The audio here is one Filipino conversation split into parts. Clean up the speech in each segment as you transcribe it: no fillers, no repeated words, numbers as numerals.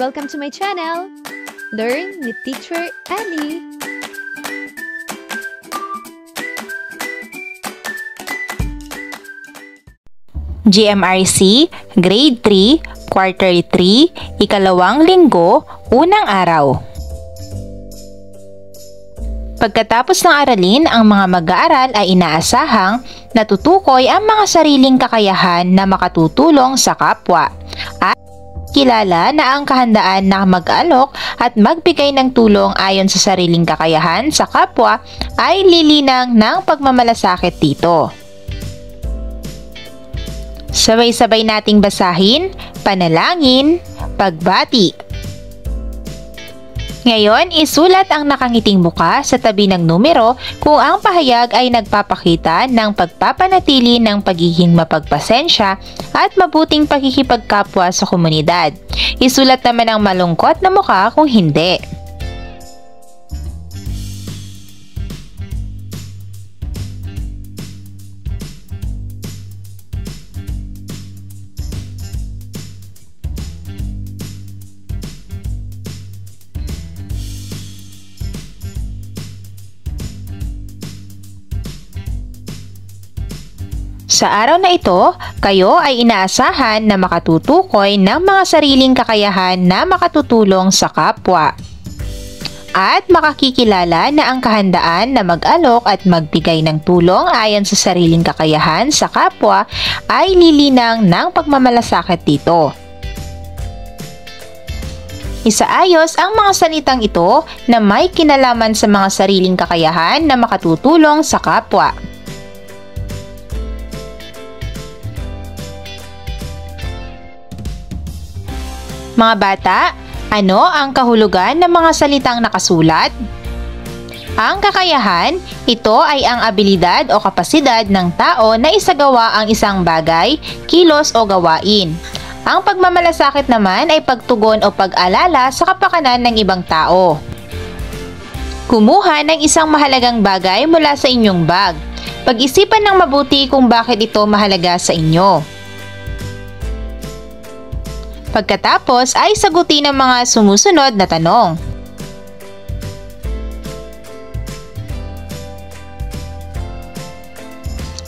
Welcome to my channel! Learn with Teacher Annie! GMRC, Grade 3, Quarter 3, Ikalawang Linggo, Unang Araw. Pagkatapos ng aralin, ang mga mag-aaral ay inaasahang natutukoy ang mga sariling kakayahan na makatutulong sa kapwa at kilala na ang kahandaan na mag-alok at magbigay ng tulong ayon sa sariling kakayahan sa kapwa ay lilinang ng pagmamalasakit dito. Sabay-sabay nating basahin, panalangin, pagbati. Ngayon, isulat ang nakangiting muka sa tabi ng numero kung ang pahayag ay nagpapakita ng pagpapanatili ng pagiging mapagpasensya at mabuting pakikipagkapwa sa komunidad. Isulat naman ang malungkot na muka kung hindi. Sa araw na ito, kayo ay inaasahan na makatutukoy ng mga sariling kakayahan na makatutulong sa kapwa at makakikilala na ang kahandaan na mag-alok at magbigay ng tulong ayon sa sariling kakayahan sa kapwa ay lilinang ng pagmamalasakit dito. Isaayos ang mga salitang ito na may kinalaman sa mga sariling kakayahan na makatutulong sa kapwa. Mga bata, ano ang kahulugan ng mga salitang nakasulat? Ang kakayahan, ito ay ang abilidad o kapasidad ng tao na isagawa ang isang bagay, kilos o gawain. Ang pagmamalasakit naman ay pagtugon o pag-alala sa kapakanan ng ibang tao. Kumuha ng isang mahalagang bagay mula sa inyong bag. Pag-isipan ng mabuti kung bakit ito mahalaga sa inyo. Pagkatapos ay sagutin ang mga sumusunod na tanong.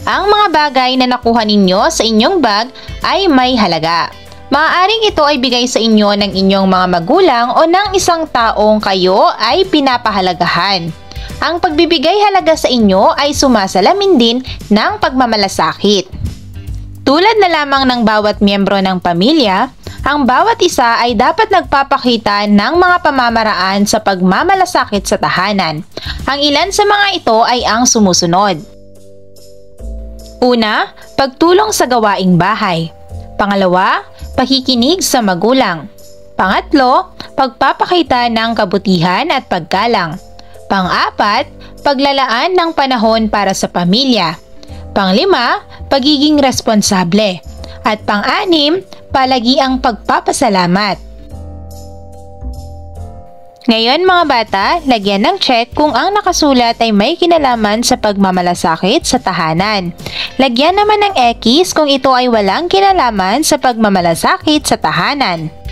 Ang mga bagay na nakuha ninyo sa inyong bag ay may halaga. Maaaring ito ay bigay sa inyo ng inyong mga magulang o ng isang taong kayo ay pinapahalagahan. Ang pagbibigay halaga sa inyo ay sumasalamin din ng pagmamalasakit. Tulad na lamang ng bawat miyembro ng pamilya, ang bawat isa ay dapat nagpapakita ng mga pamamaraan sa pagmamalasakit sa tahanan. Ang ilan sa mga ito ay ang sumusunod. Una, pagtulong sa gawaing bahay. Pangalawa, pakikinig sa magulang. Pangatlo, pagpapakita ng kabutihan at paggalang. Pang-apat, paglalaan ng panahon para sa pamilya. Panglima, pagiging responsable. At pang-anim, palagi ang pagpapasalamat. Ngayon mga bata, lagyan ng check kung ang nakasulat ay may kinalaman sa pagmamalasakit sa tahanan. Lagyan naman ng X kung ito ay walang kinalaman sa pagmamalasakit sa tahanan.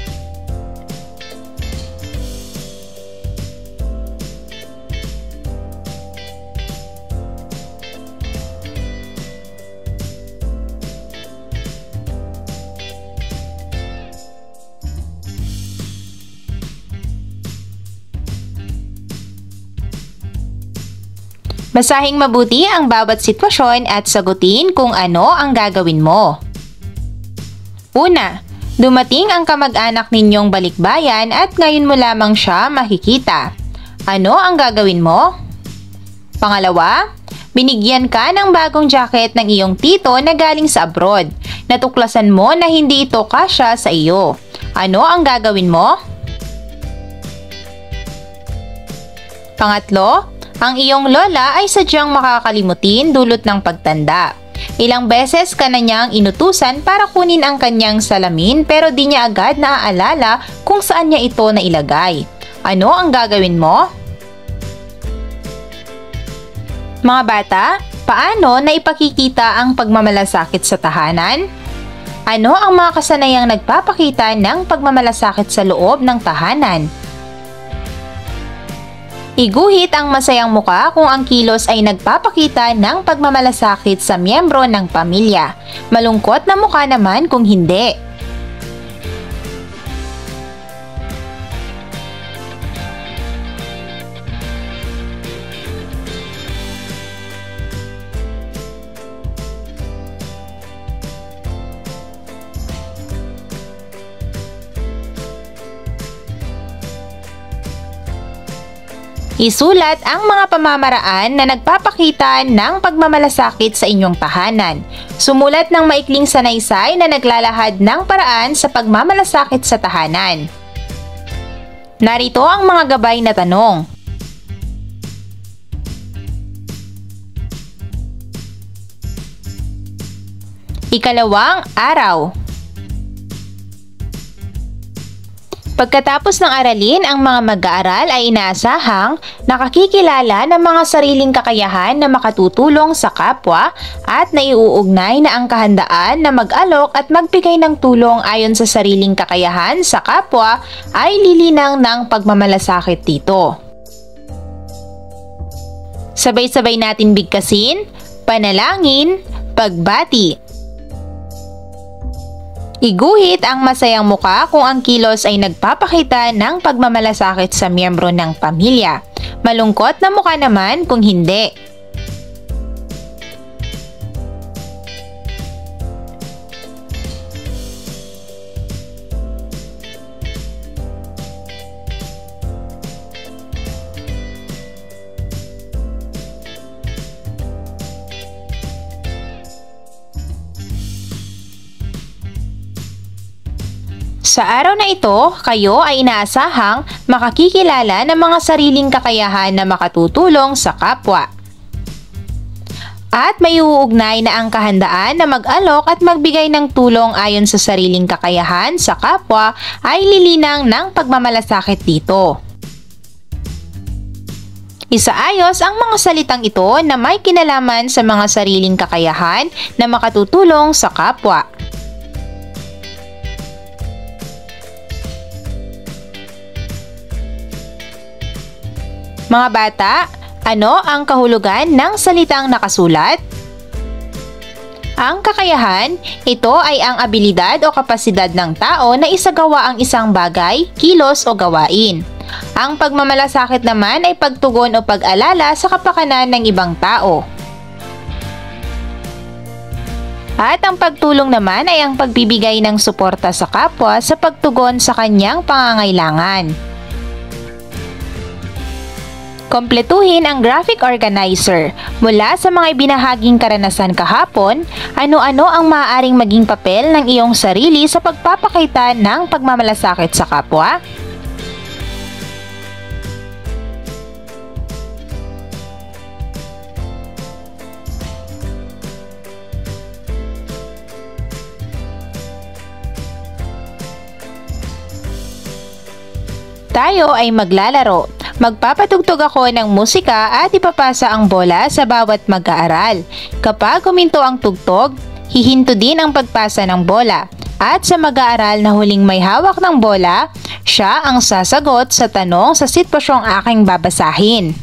Basahing mabuti ang bawat sitwasyon at sagutin kung ano ang gagawin mo. Una, dumating ang kamag-anak ninyong balikbayan at ngayon mo lamang siya makikita. Ano ang gagawin mo? Pangalawa, binigyan ka ng bagong jacket ng iyong tito na galing sa abroad. Natuklasan mo na hindi ito kasya sa iyo. Ano ang gagawin mo? Pangatlo, ang iyong lola ay sadyang makakalimutin dulot ng pagtanda. Ilang beses ka na niyang inutusan para kunin ang kanyang salamin pero di niya agad naaalala kung saan niya ito nailagay. Ano ang gagawin mo? Mga bata, paano na ipakikita ang pagmamalasakit sa tahanan? Ano ang mga kasanayang nagpapakita ng pagmamalasakit sa loob ng tahanan? Iguhit ang masayang muka kung ang kilos ay nagpapakita ng pagmamalasakit sa miyembro ng pamilya. Malungkot na muka naman kung hindi. Isulat ang mga pamamaraan na nagpapakita ng pagmamalasakit sa inyong tahanan. Sumulat ng maikling sanaysay na naglalahad ng paraan sa pagmamalasakit sa tahanan. Narito ang mga gabay na tanong. Ikalawang araw. Pagkatapos ng aralin, ang mga mag-aaral ay inaasahang nakakikilala ng mga sariling kakayahan na makatutulong sa kapwa at naiuugnay na ang kahandaan na mag-alok at magbigay ng tulong ayon sa sariling kakayahan sa kapwa ay lilinang ng pagmamalasakit dito. Sabay-sabay natin bigkasin, panalangin, pagbati. Iguhit ang masayang muka kung ang kilos ay nagpapakita ng pagmamalasakit sa miyembro ng pamilya. Malungkot na muka naman kung hindi. Sa araw na ito, kayo ay inaasahang makakikilala ng mga sariling kakayahan na makatutulong sa kapwa. At may uugnay na ang kahandaan na mag-alok at magbigay ng tulong ayon sa sariling kakayahan sa kapwa ay lilinang ng pagmamalasakit dito. Isaayos ang mga salitang ito na may kinalaman sa mga sariling kakayahan na makatutulong sa kapwa. Mga bata, ano ang kahulugan ng salitang nakasulat? Ang kakayahan, ito ay ang abilidad o kapasidad ng tao na isagawa ang isang bagay, kilos o gawain. Ang pagmamalasakit naman ay pagtugon o pag-alala sa kapakanan ng ibang tao. At ang pagtulong naman ay ang pagbibigay ng suporta sa kapwa sa pagtugon sa kanyang pangangailangan. Kompletuhin ang graphic organizer. Mula sa mga ibinahaging karanasan kahapon, ano-ano ang maaaring maging papel ng iyong sarili sa pagpapakita ng pagmamalasakit sa kapwa? Tayo ay maglalaro. Magpapatugtog ako ng musika at ipapasa ang bola sa bawat mag-aaral. Kapag huminto ang tugtog, hihinto din ang pagpasa ng bola. At sa mag-aaral na huling may hawak ng bola, siya ang sasagot sa tanong sa sitwasyong aking babasahin.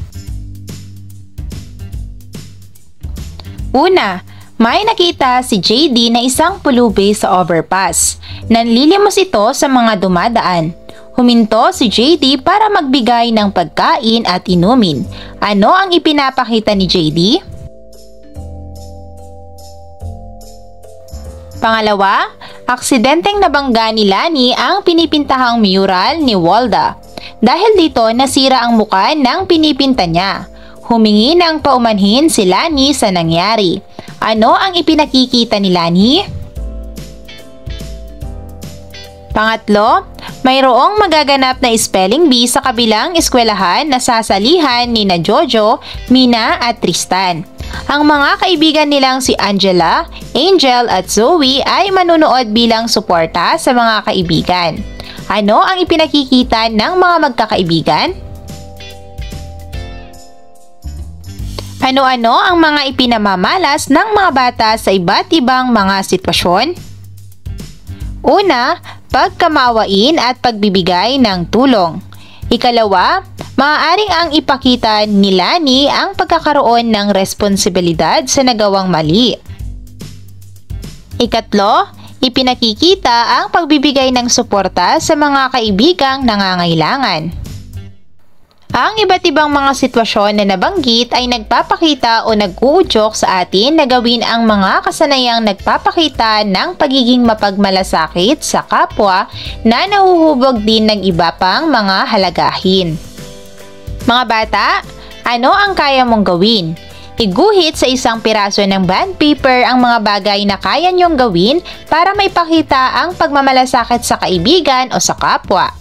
Una, may nakita si JD na isang pulubi sa overpass. Nanlilimos ito sa mga dumadaan. Huminto si JD para magbigay ng pagkain at inumin. Ano ang ipinapakita ni JD? Pangalawa, aksidenteng nabangga ni Lani ang pinipintahang mural ni Walda. Dahil dito nasira ang muka ng pinipinta niya. Humingi ng paumanhin si Lani sa nangyari. Ano ang ipinakikita ni Lani? Pangatlo, mayroong magaganap na spelling bee sa kabilang eskwelahan na sasalihan ni na Jojo, Mina at Tristan. Ang mga kaibigan nilang si Angela, Angel at Zoe ay manunood bilang suporta sa mga kaibigan. Ano ang ipinakikita ng mga magkakaibigan? Ano-ano ang mga ipinamamalas ng mga bata sa iba't ibang mga sitwasyon? Una, pagkamaawain at pagbibigay ng tulong. Ikalawa, maaaring ang ipakita ni Lani ang pagkakaroon ng responsibilidad sa nagawang mali. Ikatlo, ipinakikita ang pagbibigay ng suporta sa mga kaibigang nangangailangan. Ang iba't ibang mga sitwasyon na nabanggit ay nagpapakita o nag-uudyok sa atin na gawin ang mga kasanayang nagpapakita ng pagiging mapagmalasakit sa kapwa na nahuhubog din ng iba pang mga halagahin. Mga bata, ano ang kaya mong gawin? Iguhit sa isang piraso ng bond paper ang mga bagay na kaya niyong gawin para maipakita ang pagmamalasakit sa kaibigan o sa kapwa.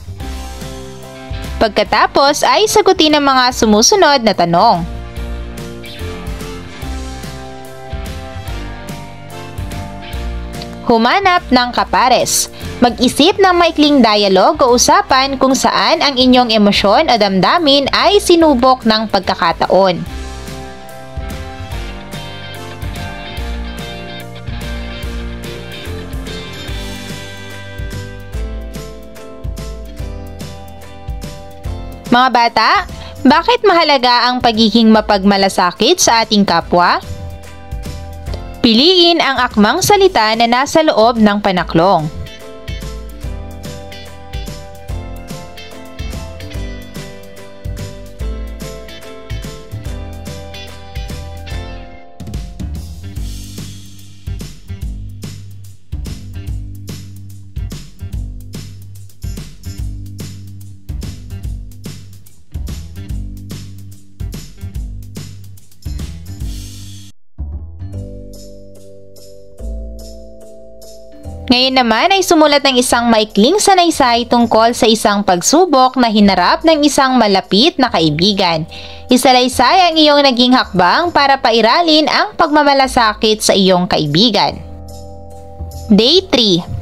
Pagkatapos ay sagutin ang mga sumusunod na tanong. Humanap ng kapares. Mag-isip ng maikling dialogue o usapan kung saan ang inyong emosyon o damdamin ay sinubok ng pagkakataon. Mga bata, bakit mahalaga ang pagiging mapagmalasakit sa ating kapwa? Piliin ang akmang salita na nasa loob ng panaklong. Ngayon naman ay sumulat ng isang maikling sanaysay tungkol sa isang pagsubok na hinarap ng isang malapit na kaibigan. Isalaysay ang iyong naging hakbang para pairalin ang pagmamalasakit sa iyong kaibigan. Day 3.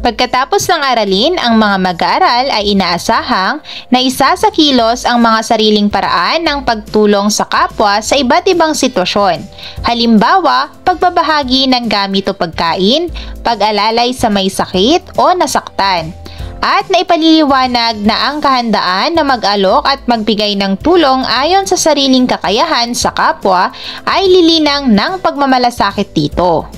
Pagkatapos ng aralin, ang mga mag-aaral ay inaasahang na isa sa kilos ang mga sariling paraan ng pagtulong sa kapwa sa iba't ibang sitwasyon. Halimbawa, pagbabahagi ng gamit o pagkain, pag-alalay sa may sakit o nasaktan. At naipaliliwanag na ang kahandaan na mag-alok at magbigay ng tulong ayon sa sariling kakayahan sa kapwa ay lilinang ng pagmamalasakit dito.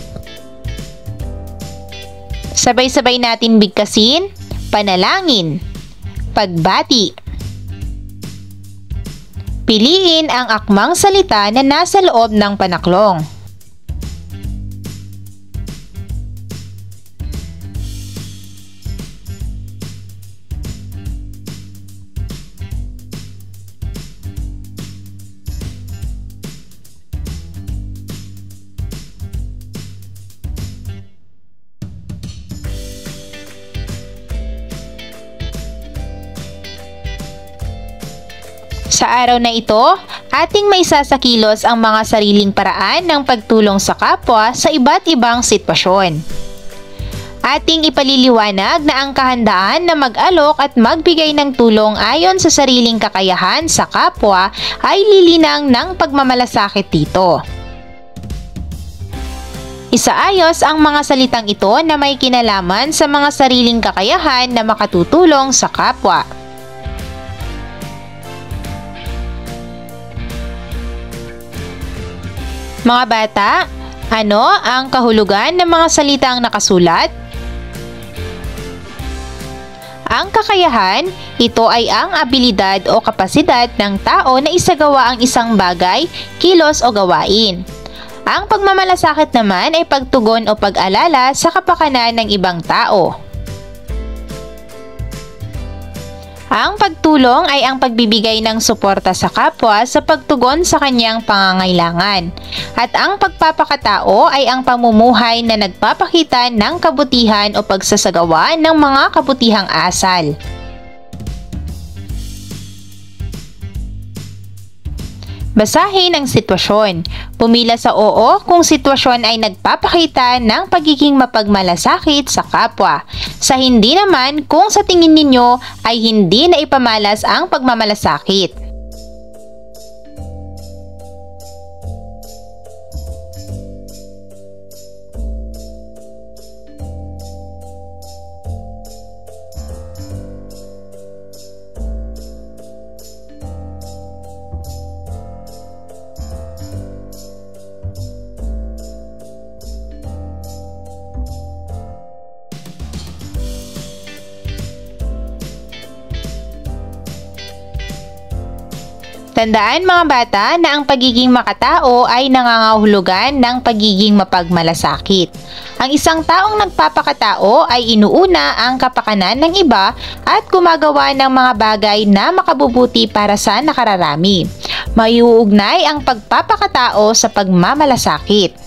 Sabay-sabay natin bigkasin, panalangin, pagbati. Piliin ang akmang salita na nasa loob ng panaklong. Sa araw na ito, ating maisasakilos ang mga sariling paraan ng pagtulong sa kapwa sa iba't ibang sitwasyon. Ating ipaliliwanag na ang kahandaan na mag-alok at magbigay ng tulong ayon sa sariling kakayahan sa kapwa ay lilinang ng pagmamalasakit dito. Isaayos ang mga salitang ito na may kinalaman sa mga sariling kakayahan na makatutulong sa kapwa. Mga bata, ano ang kahulugan ng mga salitang nakasulat? Ang kakayahan, ito ay ang abilidad o kapasidad ng tao na isagawa ang isang bagay, kilos o gawain. Ang pagmamalasakit naman ay pagtugon o pag-alala sa kapakanan ng ibang tao. Ang pagtulong ay ang pagbibigay ng suporta sa kapwa sa pagtugon sa kanyang pangangailangan. At ang pagpapakatao ay ang pamumuhay na nagpapakita ng kabutihan o pagsasagawa ng mga kabutihang asal. Basahin ang sitwasyon. Pumila sa oo kung sitwasyon ay nagpapakita ng pagiging mapagmalasakit sa kapwa. Sa hindi naman kung sa tingin ninyo ay hindi na ipamalas ang pagmamalasakit. Tandaan mga bata na ang pagiging makatao ay nangangahulugan ng pagiging mapagmalasakit. Ang isang taong nagpapakatao ay inuuna ang kapakanan ng iba at gumagawa ng mga bagay na makabubuti para sa nakararami. Maiuugnay ang pagpapakatao sa pagmamalasakit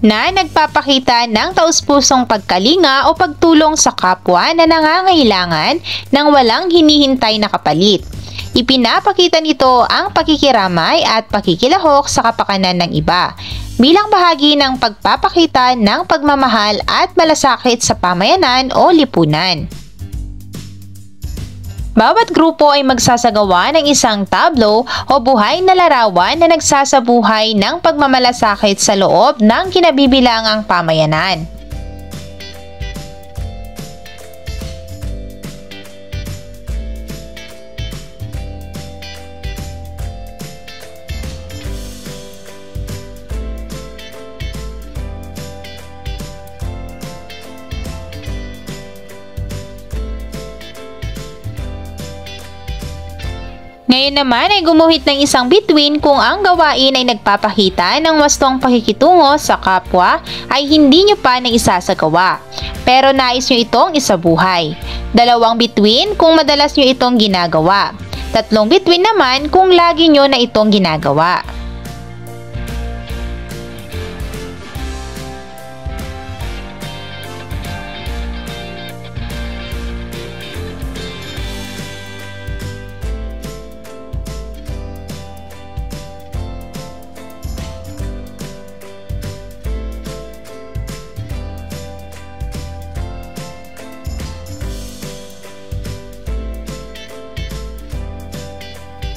na nagpapakita ng taus-pusong pagkalinga o pagtulong sa kapwa na nangangailangan ng walang hinihintay na kapalit. Ipinapakita nito ang pakikiramay at pakikilahok sa kapakanan ng iba bilang bahagi ng pagpapakita ng pagmamahal at malasakit sa pamayanan o lipunan. Bawat grupo ay magsasagawa ng isang tablo o buhay na larawan na nagsasabuhay ng pagmamalasakit sa loob ng kinabibilangang pamayanan. Ngayon naman ay gumuhit ng isang bituin kung ang gawain ay nagpapakita ng wastong pakikitungo sa kapwa ay hindi nyo pa naisasagawa, pero nais nyo itong isabuhay. 2 bituin kung madalas nyo itong ginagawa. 3 bituin naman kung lagi nyo na itong ginagawa.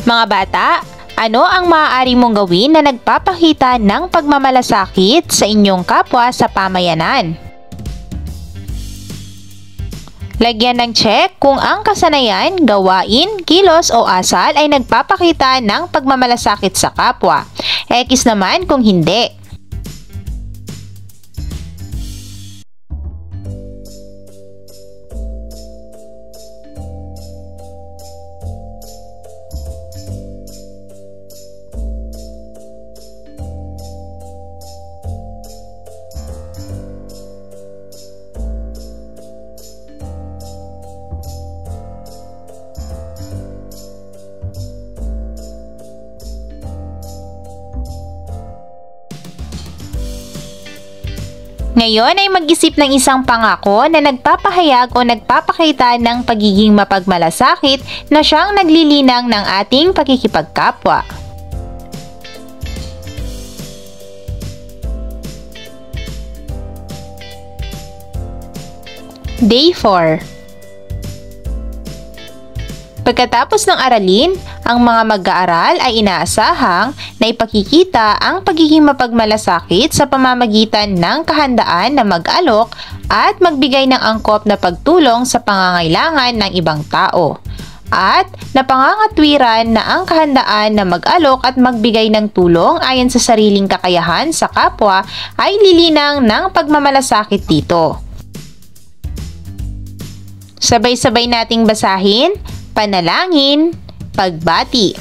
Mga bata, ano ang maaari mong gawin na nagpapakita ng pagmamalasakit sa inyong kapwa sa pamayanan? Lagyan ng check kung ang kasanayan, gawain, kilos o asal ay nagpapakita ng pagmamalasakit sa kapwa. X naman kung hindi. Ngayon ay mag-isip ng isang pangako na nagpapahayag o nagpapakita ng pagiging mapagmalasakit na siyang naglilinang ng ating pakikipagkapwa. Day 4. Pagkatapos ng aralin, ang mga mag-aaral ay inaasahang na ipakikita ang pagiging mapagmalasakit sa pamamagitan ng kahandaan na mag-alok at magbigay ng angkop na pagtulong sa pangangailangan ng ibang tao. At napangangatwiran na ang kahandaan na mag-alok at magbigay ng tulong ayon sa sariling kakayahan sa kapwa ay lilinang ng pagmamalasakit dito. Sabay-sabay nating basahin, panalangin, pagbati.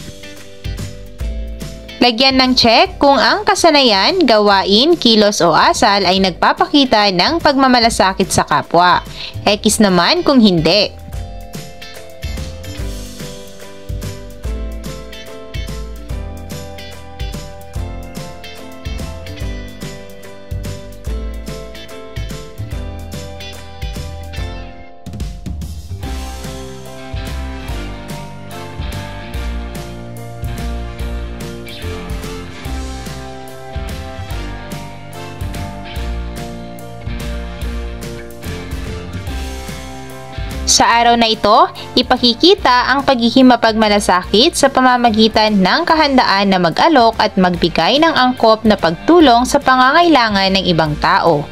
Lagyan ng check kung ang kasanayan, gawain, kilos o asal ay nagpapakita ng pagmamalasakit sa kapwa. X naman kung hindi. Sa araw na ito, ipakikita ang pagiging mapagmalasakit sa pamamagitan ng kahandaan na mag-alok at magbigay ng angkop na pagtulong sa pangangailangan ng ibang tao.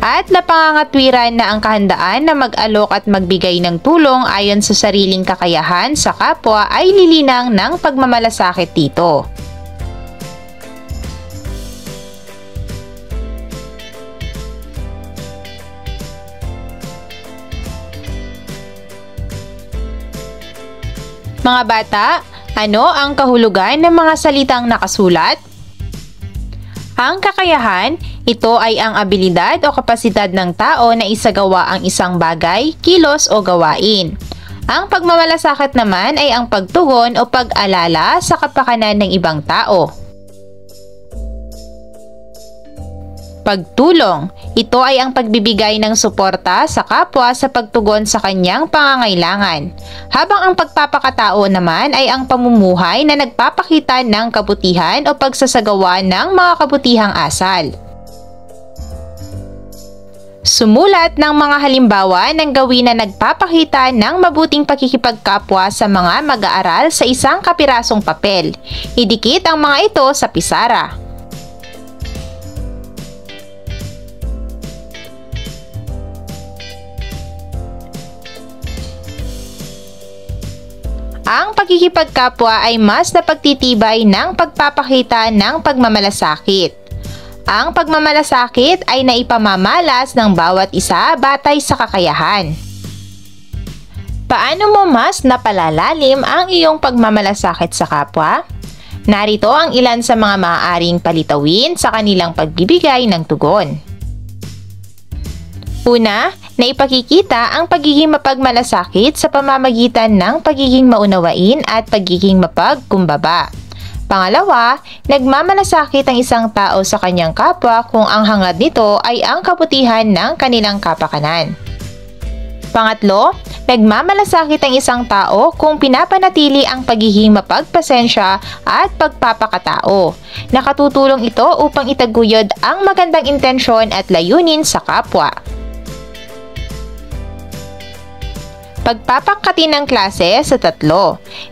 At napangangatwiran na ang kahandaan na mag-alok at magbigay ng tulong ayon sa sariling kakayahan sa kapwa ay lilinang ng pagmamalasakit dito. Mga bata, ano ang kahulugan ng mga salitang nakasulat? Ang kakayahan, ito ay ang abilidad o kapasidad ng tao na isagawa ang isang bagay, kilos o gawain. Ang pagmamalasakit naman ay ang pagtugon o pag-alala sa kapakanan ng ibang tao. Pagtulong, ito ay ang pagbibigay ng suporta sa kapwa sa pagtugon sa kanyang pangangailangan. Habang ang pagpapakatao naman ay ang pamumuhay na nagpapakita ng kabutihan o pagsasagawa ng mga kabutihang asal. Sumulat ng mga halimbawa ng gawin na nagpapakita ng mabuting pakikipagkapwa sa mga mag-aaral sa isang kapirasong papel. Idikit ang mga ito sa pisara. Ang pakikipagkapwa ay mas napagtitibay ng pagpapakita ng pagmamalasakit. Ang pagmamalasakit ay naipamamalas ng bawat isa batay sa kakayahan. Paano mo mas napalalalim ang iyong pagmamalasakit sa kapwa? Narito ang ilan sa mga maaaring palitawin sa kanilang pagbibigay ng tugon. Una, naipakikita ang pagiging mapagmalasakit sa pamamagitan ng pagiging maunawain at pagiging mapagkumbaba. Pangalawa, nagmamalasakit ang isang tao sa kanyang kapwa kung ang hangad nito ay ang kabutihan ng kanilang kapakanan. Pangatlo, nagmamalasakit ang isang tao kung pinapanatili ang pagiging mapagpasensya at pagpapakatao. Nakatutulong ito upang itaguyod ang magandang intensyon at layunin sa kapwa. Pagpapangkati ng klase sa 3.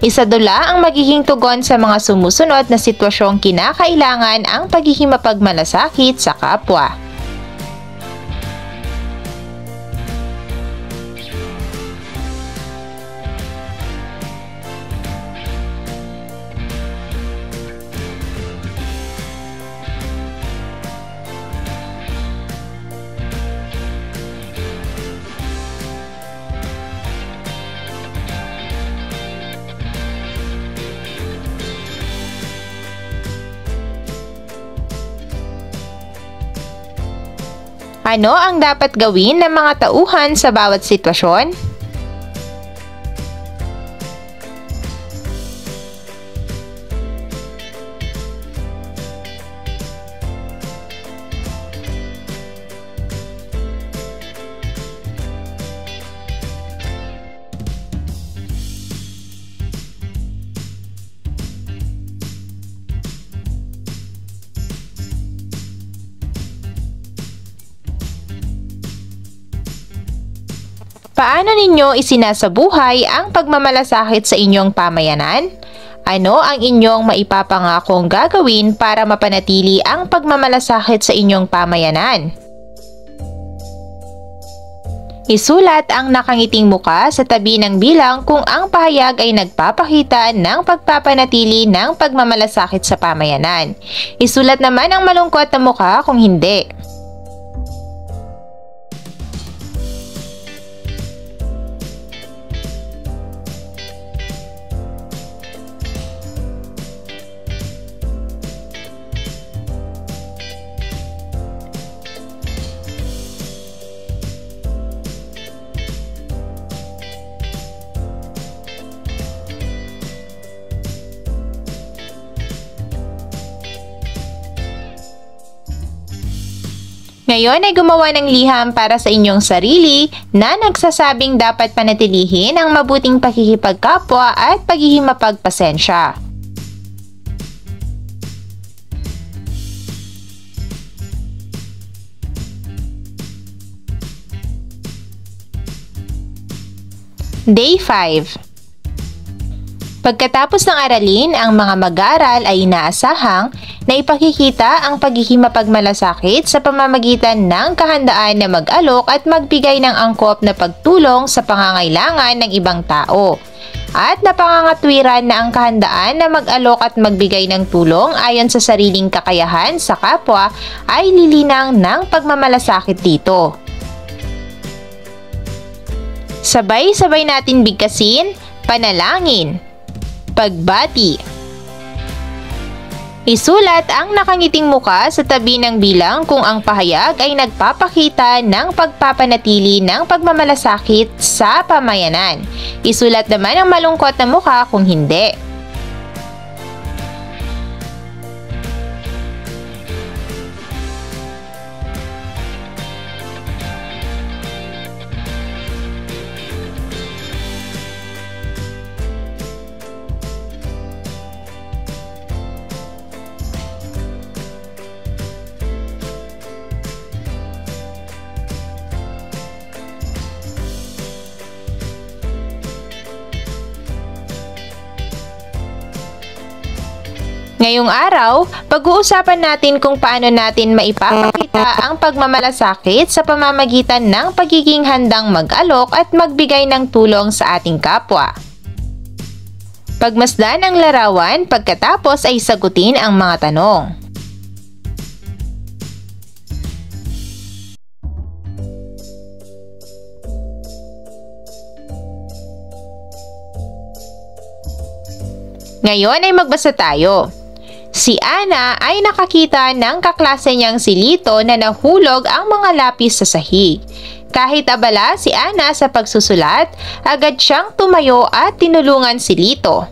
Isadula ang magiging tugon sa mga sumusunod na sitwasyong kinakailangan ang pagiging mapagmalasakit sa kapwa. Ano ang dapat gawin ng mga tauhan sa bawat sitwasyon? Paano ninyo isinasabuhay ang pagmamalasakit sa inyong pamayanan? Ano ang inyong maipapangakong gagawin para mapanatili ang pagmamalasakit sa inyong pamayanan? Isulat ang nakangiting muka sa tabi ng bilang kung ang pahayag ay nagpapakita ng pagpapanatili ng pagmamalasakit sa pamayanan. Isulat naman ang malungkot na muka kung hindi. Ngayon ay gumawa ng liham para sa inyong sarili na nagsasabing dapat panatilihin ang mabuting pakikipagkapwa at pagiging mapagpasensya. Day 5. Pagkatapos ng aralin, ang mga mag-aaral ay inaasahang na ipakikita ang pagiging mapagmalasakit sa pamamagitan ng kahandaan na mag-alok at magbigay ng angkop na pagtulong sa pangangailangan ng ibang tao. At napangangatwiran na ang kahandaan na mag-alok at magbigay ng tulong ayon sa sariling kakayahan sa kapwa ay lilinang ng pagmamalasakit dito. Sabay-sabay natin bigkasin, panalangin. Pagbati. Isulat ang nakangiting muka sa tabi ng bilang kung ang pahayag ay nagpapakita ng pagpapanatili ng pagmamalasakit sa pamayanan. Isulat naman ang malungkot na muka kung hindi. Ngayong araw, pag-uusapan natin kung paano natin maipapakita ang pagmamalasakit sa pamamagitan ng pagiging handang mag-alok at magbigay ng tulong sa ating kapwa. Pagmasdan ang larawan, pagkatapos ay sagutin ang mga tanong. Ngayon ay magbasa tayo. Si Ana ay nakakita ng kaklase niyang si Lito na nahulog ang mga lapis sa sahig. Kahit abala si Ana sa pagsusulat, agad siyang tumayo at tinulungan si Lito.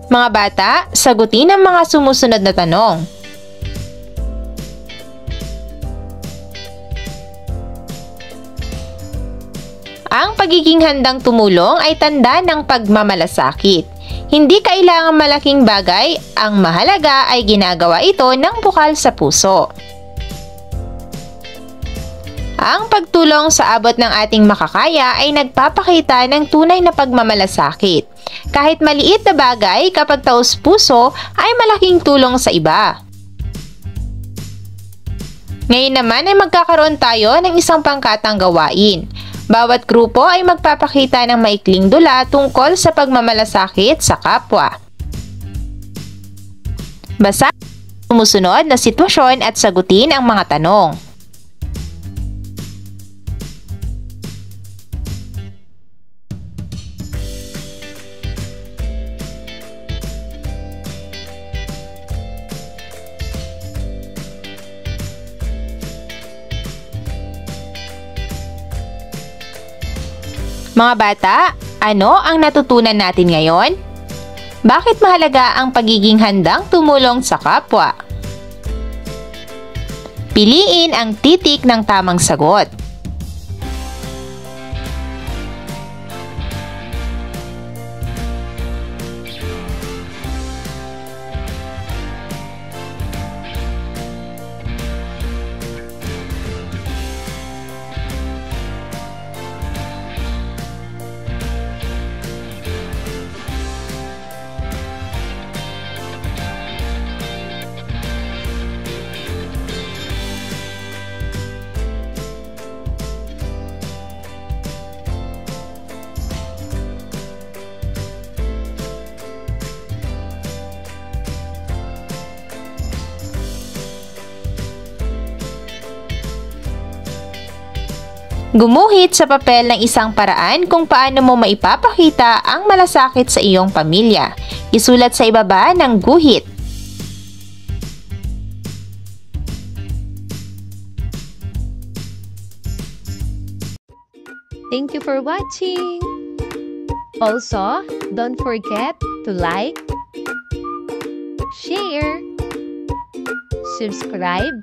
Mga bata, sagutin ang mga sumusunod na tanong. Ang pagiging handang tumulong ay tanda ng pagmamalasakit. Hindi kailangang malaking bagay, ang mahalaga ay ginagawa ito ng bukal sa puso. Ang pagtulong sa abot ng ating makakaya ay nagpapakita ng tunay na pagmamalasakit. Kahit maliit na bagay, kapag taos puso, ay malaking tulong sa iba. Ngayon naman ay magkakaroon tayo ng isang pangkatang gawain. Bawat grupo ay magpapakita ng maikling dula tungkol sa pagmamalasakit sa kapwa. Basa ang sumusunod na sitwasyon at sagutin ang mga tanong. Mga bata, ano ang natutunan natin ngayon? Bakit mahalaga ang pagiging handang tumulong sa kapwa? Piliin ang titik ng tamang sagot. Gumuhit sa papel ng isang paraan kung paano mo maipapakita ang malasakit sa iyong pamilya. Isulat sa ibaba ng guhit. Thank you for watching! Also, don't forget to like, share, subscribe,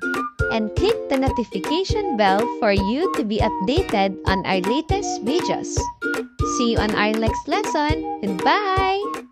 and click the notification bell for you to be updated on our latest videos. See you on our next lesson. Goodbye!